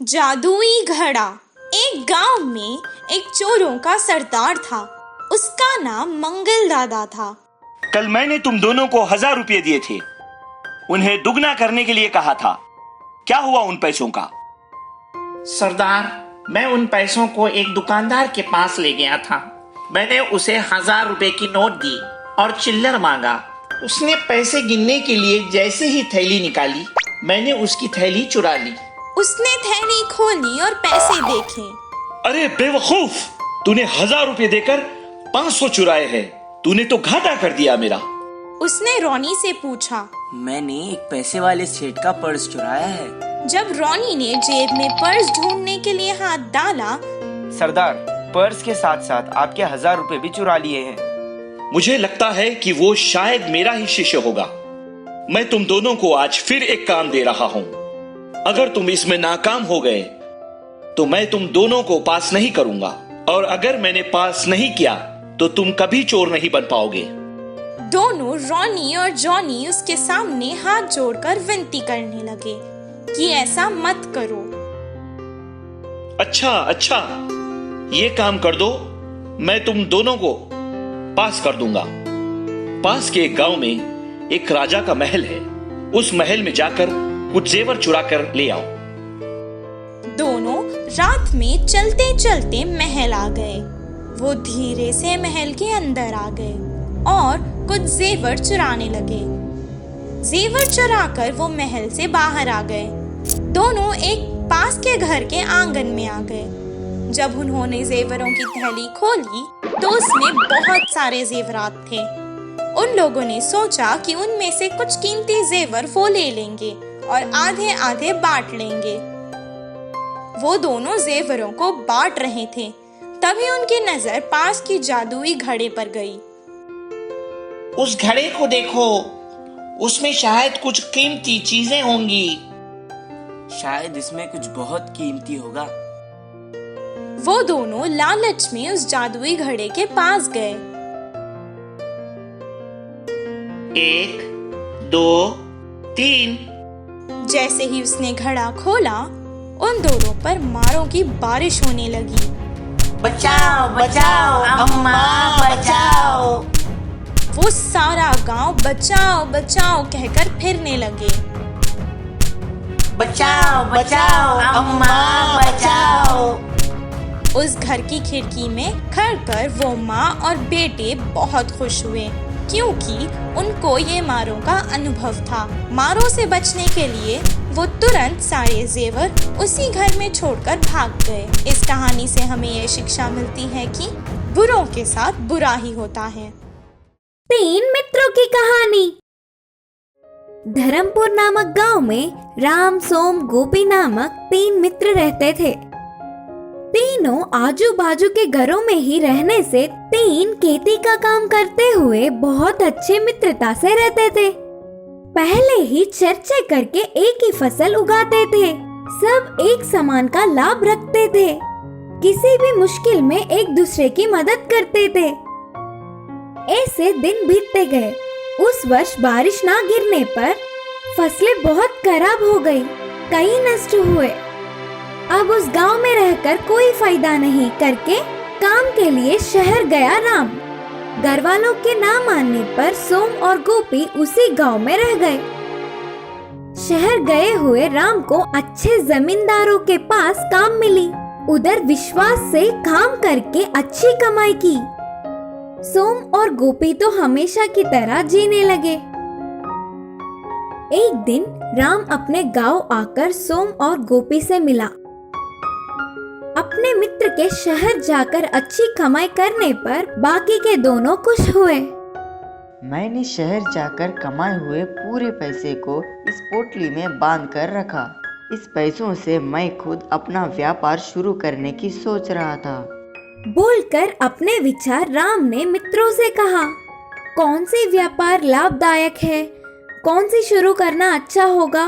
जादुई घड़ा। एक गांव में एक चोरों का सरदार था। उसका नाम मंगल दादा था। कल मैंने तुम दोनों को 1000 रुपये दिए थे। उन्हें दुगना करने के लिए कहा था। क्या हुआ उन पैसों का? सरदार, मैं उन पैसों को एक दुकानदार के पास ले गया था। मैंने उसे 1000 रुपए की नोट दी और चिल्लर मांगा। उसने पैसे गिनने के लिए जैसे ही थैली निकाली, मैंने उसकी थैली चुरा ली। उसने थैली खोली और पैसे देखे। अरे बेवकूफ, तूने 1000 रुपये देकर 500 चुराए हैं। तूने तो घाटा कर दिया मेरा। उसने रोनी से पूछा। मैंने एक पैसे वाले सेठ का पर्स चुराया है। जब रोनी ने जेब में पर्स ढूंढने के लिए हाथ डाला, सरदार, पर्स के साथ साथ आपके 1000 रुपए भी चुरा लिए हैं। मुझे लगता है कि वो शायद मेरा ही शिष्य होगा। मैं तुम दोनों को आज फिर एक काम दे रहा हूँ। अगर तुम इसमें नाकाम हो गए तो मैं तुम दोनों को पास नहीं करूंगा, और अगर मैंने पास नहीं किया तो तुम कभी चोर नहीं बन पाओगे। दोनों रोनी और जॉनी उसके सामने हाथ जोड़कर विनती करने लगे कि ऐसा मत करो। अच्छा, ये काम कर दो, मैं तुम दोनों को पास कर दूंगा। पास के एक गांव में एक राजा का महल है। उस महल में जाकर कुछ जेवर चुरा कर ले आओ। दोनों रात में चलते चलते महल आ गए। वो धीरे से महल के अंदर आ गए और कुछ जेवर चुराने लगे। जेवर चुराकर वो महल से बाहर आ गए। दोनों एक पास के घर के आंगन में आ गए। जब उन्होंने जेवरों की थैली खोली तो उसमें बहुत सारे जेवरात थे। उन लोगों ने सोचा कि उनमें से कुछ कीमती जेवर वो ले लेंगे और आधे आधे बांट लेंगे। वो दोनों जेवरों को बांट रहे थे, तभी उनकी नजर पास की जादुई घड़े पर गई। उस घड़े को देखो, उसमें शायद कुछ कीमती चीजें होंगी। शायद इसमें कुछ बहुत कीमती होगा। वो दोनों लालच में उस जादुई घड़े के पास गए। 1, 2, 3। जैसे ही उसने घड़ा खोला, उन दोनों पर मारों की बारिश होने लगी। बचाओ बचाओ अम्मा, बचाओ। वो सारा गांव बचाओ बचाओ कहकर फिरने लगे। बचाओ बचाओ अम्मा, बचाओ। उस घर की खिड़की में खड़कर वो माँ और बेटे बहुत खुश हुए, क्योंकि उनको ये मारों का अनुभव था। मारों से बचने के लिए वो तुरंत सारे जेवर उसी घर में छोड़कर भाग गए। इस कहानी से हमें ये शिक्षा मिलती है कि बुरों के साथ बुरा ही होता है। 3 मित्रों की कहानी। धर्मपुर नामक गांव में राम, सोम, गोपी नामक 3 मित्र रहते थे। तीनों आजू बाजू के घरों में ही रहने से 3 खेती का काम करते हुए बहुत अच्छे मित्रता से रहते थे। पहले ही चर्चा करके एक ही फसल उगाते थे। सब एक समान का लाभ रखते थे। किसी भी मुश्किल में एक दूसरे की मदद करते थे। ऐसे दिन बीतते गए। उस वर्ष बारिश ना गिरने पर फसलें बहुत खराब हो गई, कई नष्ट हुए। अब उस गांव में रहकर कोई फायदा नहीं करके काम के लिए शहर गया राम। घर वालों के ना मानने पर सोम और गोपी उसी गांव में रह गए। शहर गए हुए राम को अच्छे जमींदारों के पास काम मिली। उधर विश्वास से काम करके अच्छी कमाई की। सोम और गोपी तो हमेशा की तरह जीने लगे। एक दिन राम अपने गांव आकर सोम और गोपी से मिला। अपने मित्र के शहर जाकर अच्छी कमाई करने पर बाकी के दोनों खुश हुए। मैंने शहर जाकर कमाए हुए पूरे पैसे को इस पोटली में बांध कर रखा। इस पैसों से मैं खुद अपना व्यापार शुरू करने की सोच रहा था। बोलकर अपने विचार राम ने मित्रों से कहा। कौन सी व्यापार लाभदायक है, कौन सी शुरू करना अच्छा होगा,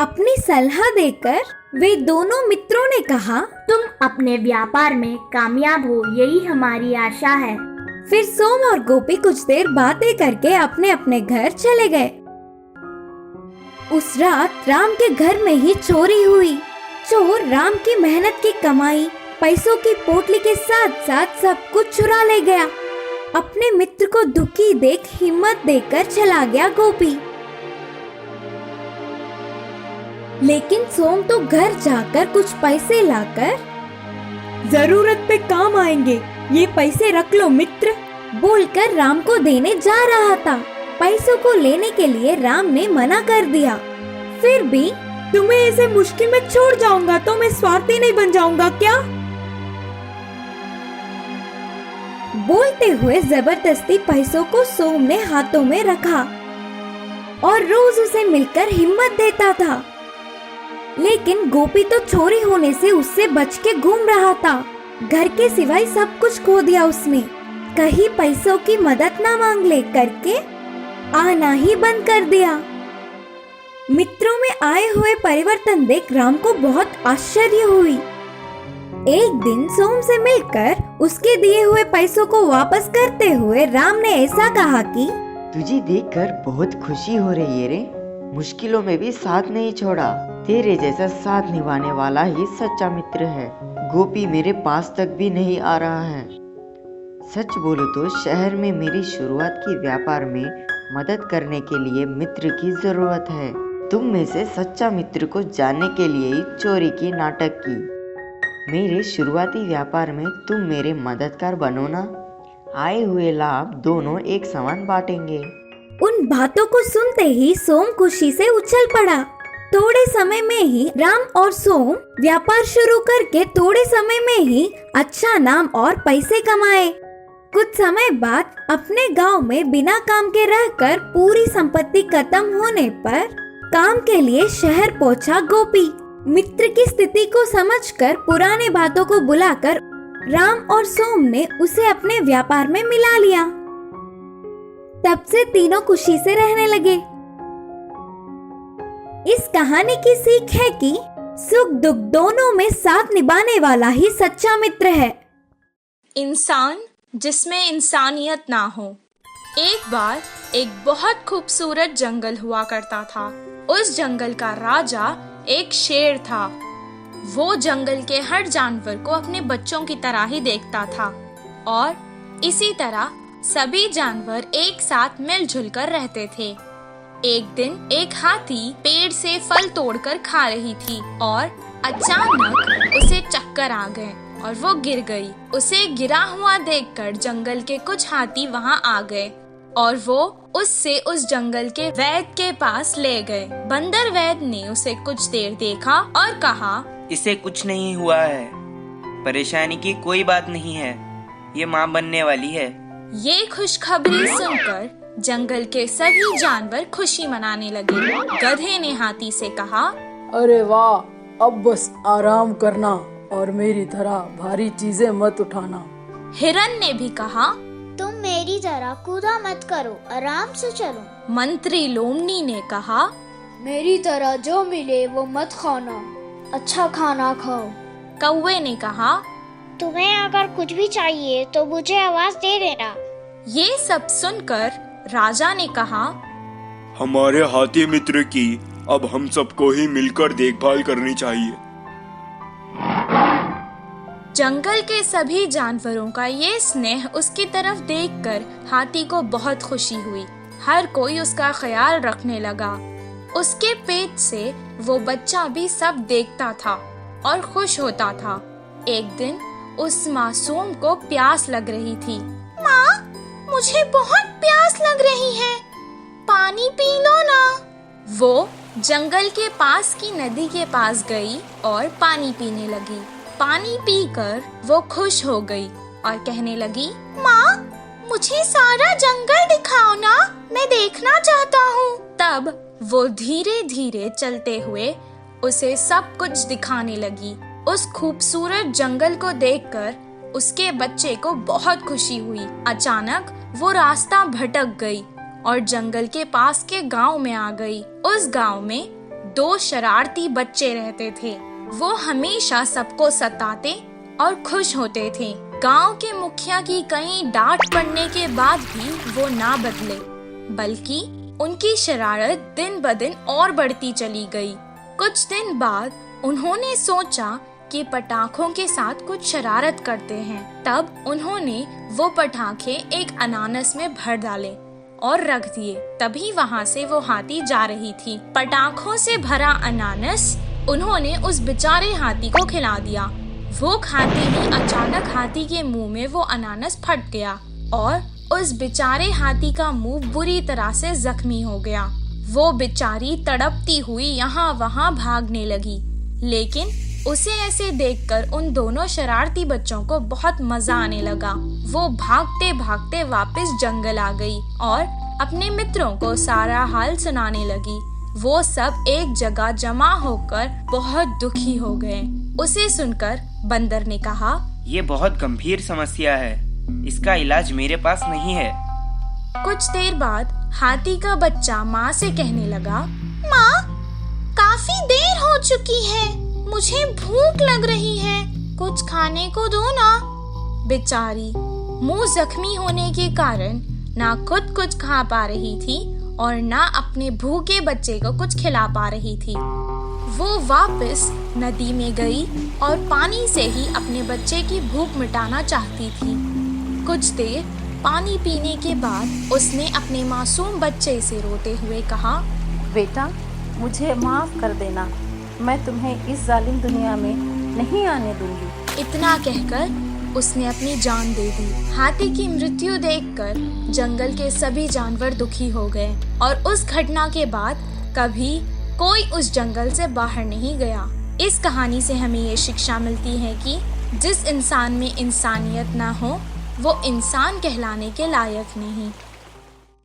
अपनी सलाह देकर वे दोनों मित्रों ने कहा, तुम अपने व्यापार में कामयाब हो, यही हमारी आशा है। फिर सोम और गोपी कुछ देर बातें करके अपने अपने घर चले गए। उस रात राम के घर में ही चोरी हुई। चोर राम की मेहनत की कमाई, पैसों की पोटली के साथ साथ सब कुछ चुरा ले गया। अपने मित्र को दुखी देख हिम्मत देकर चला गया गोपी। लेकिन सोम तो घर जाकर कुछ पैसे लाकर, जरूरत पे काम आएंगे, ये पैसे रख लो मित्र, बोलकर राम को देने जा रहा था। पैसों को लेने के लिए राम ने मना कर दिया। फिर भी तुम्हें ऐसे मुश्किल में छोड़ जाऊंगा तो मैं स्वार्थी नहीं बन जाऊंगा क्या? बोलते हुए जबरदस्ती पैसों को सोम ने हाथों में रखा और रोज उसे मिलकर हिम्मत देता था। लेकिन गोपी तो चोरी होने से उससे बच के घूम रहा था। घर के सिवाय सब कुछ खो दिया उसने। कहीं पैसों की मदद ना मांग ले करके आना ही बंद कर दिया। मित्रों में आए हुए परिवर्तन देख राम को बहुत आश्चर्य हुई। एक दिन सोम से मिलकर उसके दिए हुए पैसों को वापस करते हुए राम ने ऐसा कहा कि तुझे देखकर बहुत खुशी हो रही है रे। मुश्किलों में भी साथ नहीं छोड़ा। तेरे जैसा साथ निभाने वाला ही सच्चा मित्र है। गोपी मेरे पास तक भी नहीं आ रहा है। सच बोलो तो शहर में मेरी शुरुआत की व्यापार में मदद करने के लिए मित्र की जरूरत है। तुम में से सच्चा मित्र को जानने के लिए ही चोरी की नाटक की। मेरे शुरुआती व्यापार में तुम मेरे मददगार बनो ना। आए हुए लाभ दोनों एक समान बांटेंगे। उन बातों को सुनते ही सोम खुशी से उछल पड़ा। थोड़े समय में ही राम और सोम व्यापार शुरू करके थोड़े समय में ही अच्छा नाम और पैसे कमाए। कुछ समय बाद अपने गांव में बिना काम के रहकर पूरी संपत्ति खत्म होने पर काम के लिए शहर पहुंचा गोपी। मित्र की स्थिति को समझकर पुराने बातों को बुलाकर राम और सोम ने उसे अपने व्यापार में मिला लिया। तब से तीनों खुशी से रहने लगे। इस कहानी की सीख है कि सुख दुख दोनों में साथ निभाने वाला ही सच्चा मित्र है। इंसान जिसमें इंसानियत ना हो। एक बार एक बहुत खूबसूरत जंगल हुआ करता था। उस जंगल का राजा एक शेर था। वो जंगल के हर जानवर को अपने बच्चों की तरह ही देखता था और इसी तरह सभी जानवर एक साथ मिलजुल कर रहते थे। एक दिन एक हाथी पेड़ से फल तोड़कर खा रही थी और अचानक उसे चक्कर आ गए और वो गिर गई। उसे गिरा हुआ देखकर जंगल के कुछ हाथी वहां आ गए और वो उससे उस जंगल के वैद्य के पास ले गए। बंदर वैद्य ने उसे कुछ देर देखा और कहा, इसे कुछ नहीं हुआ है, परेशानी की कोई बात नहीं है, ये माँ बनने वाली है। ये खुशखबरी सुनकर जंगल के सभी जानवर खुशी मनाने लगे। गधे ने हाथी से कहा, अरे वाह, अब बस आराम करना और मेरी तरह भारी चीजें मत उठाना। हिरन ने भी कहा, तुम मेरी तरह कूदा मत करो, आराम से चलो। मंत्री लोमनी ने कहा, मेरी तरह जो मिले वो मत खाना, अच्छा खाना खाओ। कौवे ने कहा, तुम्हें अगर कुछ भी चाहिए तो मुझे आवाज दे देना। ये सब सुनकर राजा ने कहा, हमारे हाथी मित्र की अब हम सबको ही मिलकर देखभाल करनी चाहिए। जंगल के सभी जानवरों का ये स्नेह उसकी तरफ देखकर हाथी को बहुत खुशी हुई। हर कोई उसका ख्याल रखने लगा। उसके पेट से वो बच्चा भी सब देखता था और खुश होता था। एक दिन उस मासूम को प्यास लग रही थी। माँ, मुझे बहुत प्यास लग रही है, पानी पी लो ना। वो जंगल के पास की नदी के पास गई और पानी पीने लगी। पानी पीकर वो खुश हो गई और कहने लगी, माँ, मुझे सारा जंगल दिखाओ ना, मैं देखना चाहता हूँ। तब वो धीरे धीरे चलते हुए उसे सब कुछ दिखाने लगी। उस खूबसूरत जंगल को देखकर उसके बच्चे को बहुत खुशी हुई। अचानक वो रास्ता भटक गई और जंगल के पास के गांव में आ गई। उस गांव में 2 शरारती बच्चे रहते थे। वो हमेशा सबको सताते और खुश होते थे। गांव के मुखिया की कई डांट पड़ने के बाद भी वो ना बदले, बल्कि उनकी शरारत दिन ब दिन और बढ़ती चली गई। कुछ दिन बाद उन्होंने सोचा कि पटाखों के साथ कुछ शरारत करते हैं। तब उन्होंने वो पटाखे एक अनानस में भर डाले और रख दिए। तभी वहाँ से वो हाथी जा रही थी। पटाखों से भरा अनानस उन्होंने उस बेचारे हाथी को खिला दिया। वो खाते ही अचानक हाथी के मुंह में वो अनानस फट गया और उस बेचारे हाथी का मुंह बुरी तरह से जख्मी हो गया। वो बेचारी तड़पती हुई यहाँ वहाँ भागने लगी, लेकिन उसे ऐसे देखकर उन दोनों शरारती बच्चों को बहुत मजा आने लगा। वो भागते भागते वापस जंगल आ गई और अपने मित्रों को सारा हाल सुनाने लगी। वो सब एक जगह जमा होकर बहुत दुखी हो गए। उसे सुनकर बंदर ने कहा, ये बहुत गंभीर समस्या है, इसका इलाज मेरे पास नहीं है। कुछ देर बाद हाथी का बच्चा माँ से कहने लगा, माँ, काफी देर हो चुकी है, मुझे भूख लग रही है, कुछ खाने को दो ना। बेचारी मुंह जख्मी होने के कारण ना खुद कुछ खा पा रही थी और ना अपने भूखे बच्चे को कुछ खिला पा रही थी। वो वापस नदी में गई और पानी से ही अपने बच्चे की भूख मिटाना चाहती थी। कुछ देर पानी पीने के बाद उसने अपने मासूम बच्चे से रोते हुए कहा, बेटा, मुझे माफ कर देना, मैं तुम्हें इस जालिम दुनिया में नहीं आने दूंगी। इतना कहकर उसने अपनी जान दे दी। हाथी की मृत्यु देखकर जंगल के सभी जानवर दुखी हो गए और उस घटना के बाद कभी कोई उस जंगल से बाहर नहीं गया। इस कहानी से हमें ये शिक्षा मिलती है कि जिस इंसान में इंसानियत ना हो वो इंसान कहलाने के लायक नहीं।